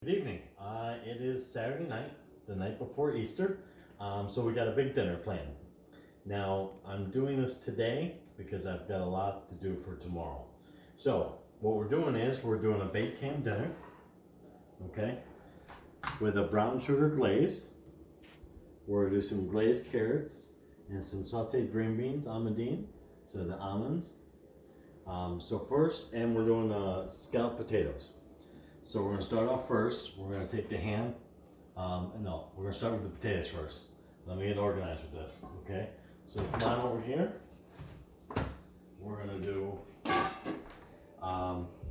Good evening. It is Saturday night, the night before Easter, so we got a big dinner planned. Now, I'm doing this today because I've got a lot to do for tomorrow. So, what we're doing is we're doing a baked ham dinner, okay, with a brown sugar glaze. We're going to do some glazed carrots and some sauteed green beans, almondine, so the almonds. And we're doing scalloped potatoes. So we're going to start off first. We're going to take the ham. We're going to start with the potatoes first. Let me get organized with this, okay? So come on over here. We're going to do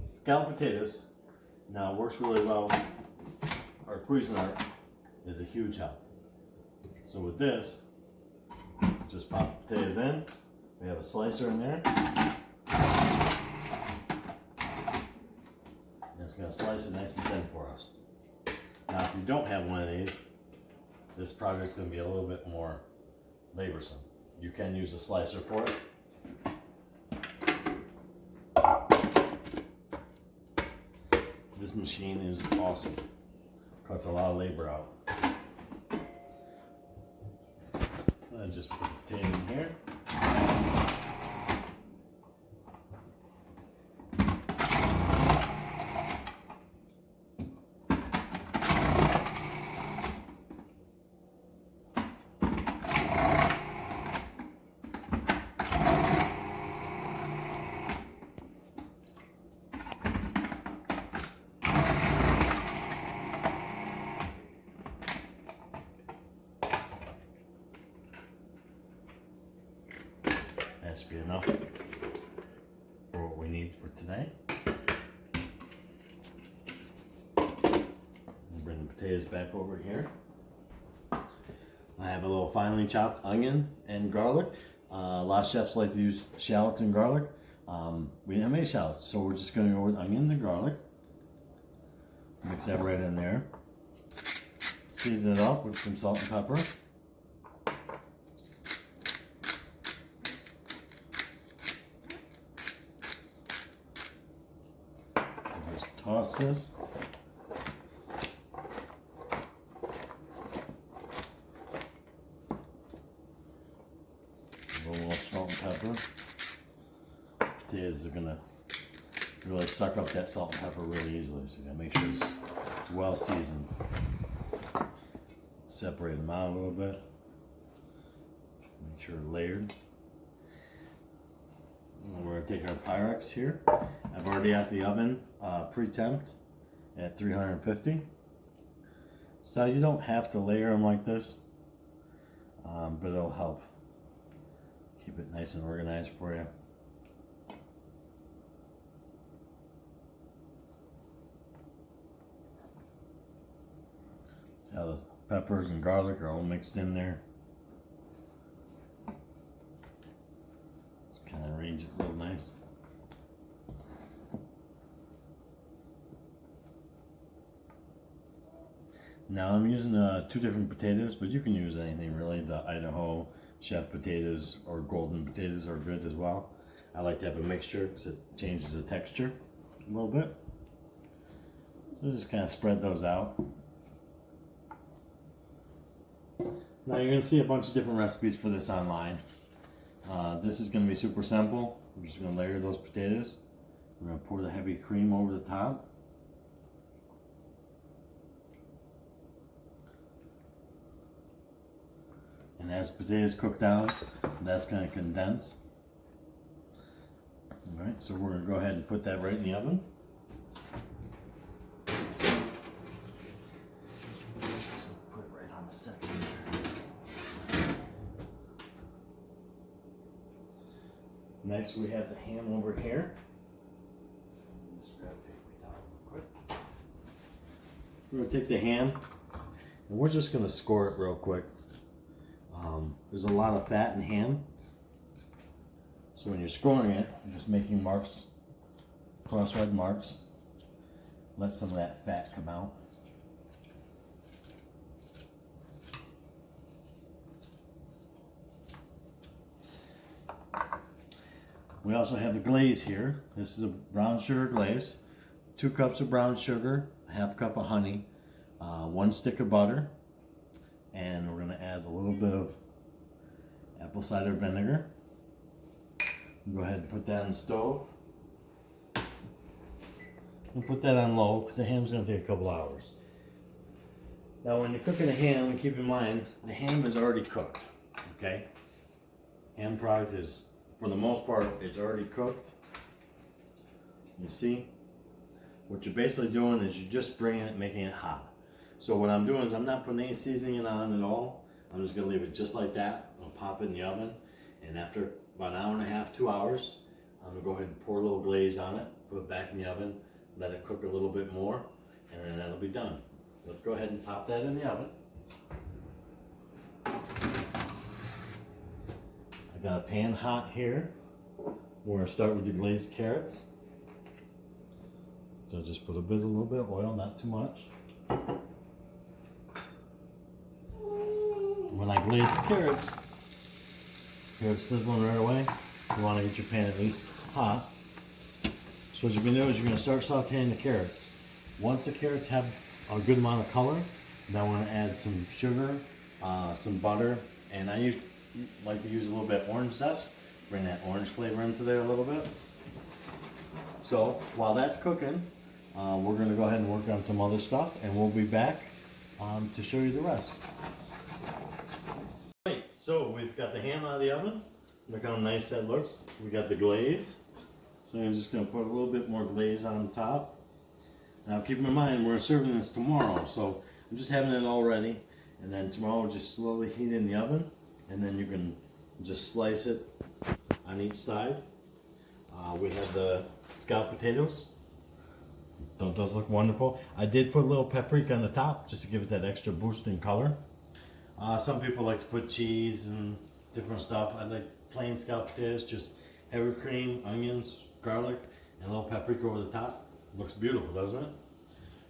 scalloped potatoes. Now it works really well. Our Cuisinart is a huge help. So with this, just pop the potatoes in. We have a slicer in there. It's going to slice it nice and thin for us. Now, if you don't have one of these, this project is going to be a little bit more laborsome. You can use a slicer for it. This machine is awesome. Cuts a lot of labor out. I just put the potato in here. That should be enough for what we need for today. Bring the potatoes back over here. I have a little finely chopped onion and garlic. A lot of chefs like to use shallots and garlic. We didn't have any shallots, so we're just going to go with onion and garlic. Mix that right in there. Season it up with some salt and pepper. Toss this. A little more salt and pepper. Potatoes are gonna really suck up that salt and pepper really easily, so you gotta make sure it's well seasoned. Separate them out a little bit. Make sure they're layered. And we're gonna take our Pyrex here. I've already got the oven pre-temped at 350. So you don't have to layer them like this, but it'll help keep it nice and organized for you. See how the peppers and garlic are all mixed in there. Just kind of arrange it real nice. Now I'm using two different potatoes, but you can use anything really. The Idaho chef potatoes or golden potatoes are good as well. I like to have a mixture because it changes the texture a little bit. So just kind of spread those out. Now you're going to see a bunch of different recipes for this online. This is going to be super simple. We're just going to layer those potatoes. We're going to pour the heavy cream over the top. And as potatoes cook down, that's going to condense. All right, so we're going to go ahead and put that right in the oven. So put it right on the second there. Next, we have the ham over here. Just grab a paper towel real quick. We're going to take the ham, and we're just going to score it real quick. There's a lot of fat in ham, so when you're scoring it, you're just making marks, cross-red marks. Let some of that fat come out. We also have the glaze here. This is a brown sugar glaze. 2 cups of brown sugar, half cup of honey, 1 stick of butter, and we're going to add a little bit of apple cider vinegar. Go ahead and put that on the stove. And put that on low because the ham's going to take a couple hours. Now when you're cooking a ham, keep in mind the ham is already cooked. Okay? Ham product is, for the most part, it's already cooked. You see? What you're basically doing is you're just bringing it, making it hot. So what I'm doing is I'm not putting any seasoning on at all. I'm just going to leave it just like that. I'll pop it in the oven. And after about an hour and a half, 2 hours, I'm going to go ahead and pour a little glaze on it. Put it back in the oven. Let it cook a little bit more. And then that'll be done. Let's go ahead and pop that in the oven. I got a pan hot here. We're going to start with the glazed carrots. So just put a little bit of oil, not too much. When I glaze the carrots, hear it sizzling right away. You want to get your pan at least hot. So what you're going to do is you're going to start sauteing the carrots. Once the carrots have a good amount of color, then we're going to add some sugar, some butter, and I like to use a little bit of orange zest. Bring that orange flavor into there a little bit. So while that's cooking, we're going to go ahead and work on some other stuff, and we'll be back to show you the rest. Right, so we've got the ham out of the oven. Look how nice that looks. We got the glaze. So I'm just going to put a little bit more glaze on top. Now keep in mind, we're serving this tomorrow, so I'm just having it all ready. And then tomorrow we'll just slowly heat it in the oven. And then you can just slice it on each side. We have the scalloped potatoes. Don't those look wonderful? I did put a little paprika on the top just to give it that extra boost in color. Some people like to put cheese and different stuff. I like plain scalloped potatoes, just heavy cream, onions, garlic, and a little paprika over the top. Looks beautiful, doesn't it?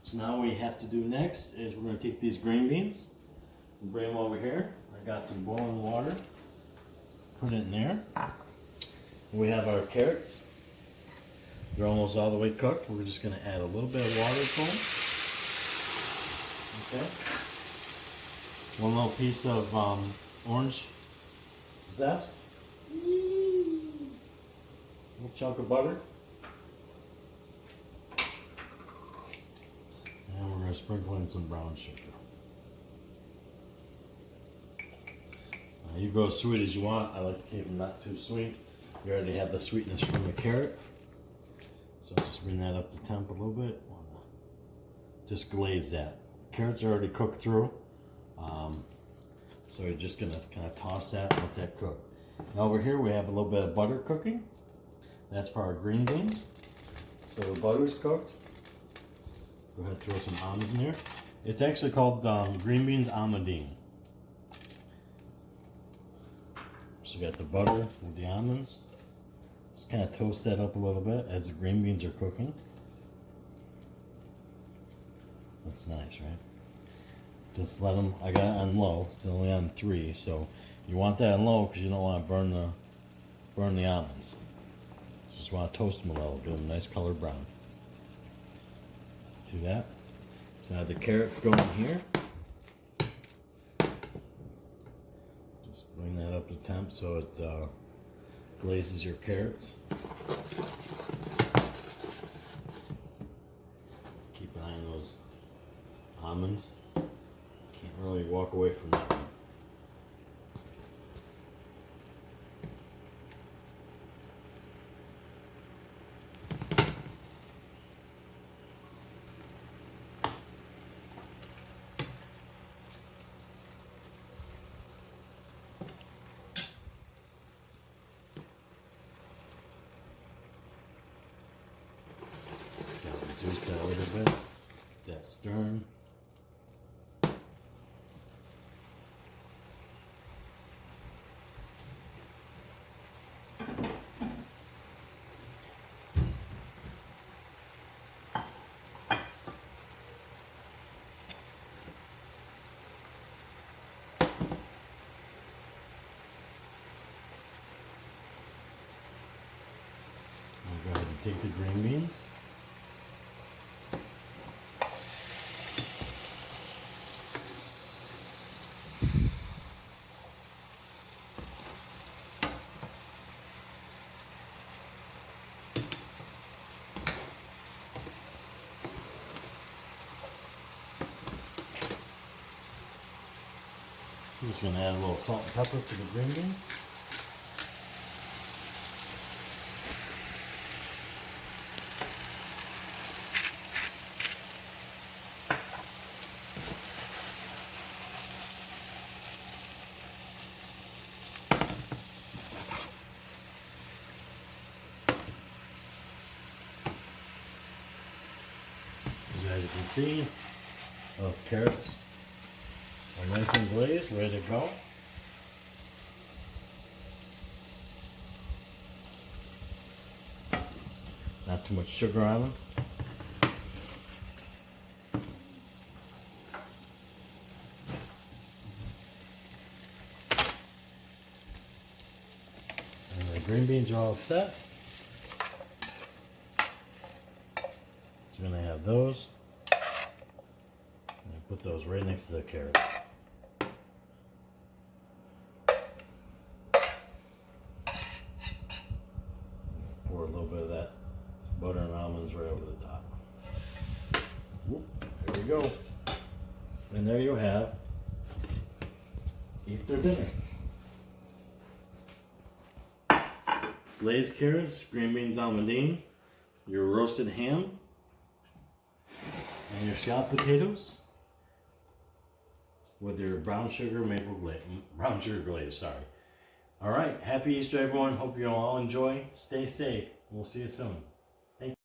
So now what we have to do next is we're going to take these green beans and bring them over here. I got some boiling water. Put it in there. And we have our carrots. They're almost all the way cooked. We're just going to add a little bit of water to them. Okay. One little piece of orange zest. A little chunk of butter. And we're going to sprinkle in some brown sugar. You go as sweet as you want. I like to keep them not too sweet. You already have the sweetness from the carrot. So just bring that up to temp a little bit. Just glaze that. The carrots are already cooked through. So you're just going to kind of toss that and let that cook. Now over here we have a little bit of butter cooking. That's for our green beans. So the butter's cooked. Go ahead and throw some almonds in there. It's actually called green beans almondine. So you got the butter with the almonds. Just kind of toast that up a little bit as the green beans are cooking. Looks nice, right? Just let them, I got it on low, it's only on 3, so you want that on low because you don't want to burn the almonds. Just want to toast them a little, give them a nice color brown. See that? So now the carrots go in here. Just bring that up to temp so it glazes your carrots. Keep an eye on those almonds. Can't really walk away from that one. Reduce that a little bit. Get that stirring. I'll go ahead and take the green beans. I'm just going to add a little salt and pepper to the green bean. As you can see, those carrots are nice and glazed, ready to go. Not too much sugar on them. And the green beans are all set. So we're going to have those. And put those right next to the carrots. Pour a little bit of that butter and almonds right over the top. Whoop, there we go. And there you have Easter dinner. Glazed carrots, green beans, almondine, your roasted ham, and your scalloped potatoes with your brown sugar glaze, sorry. All right, happy Easter everyone. Hope you all enjoy. Stay safe. We'll see you soon.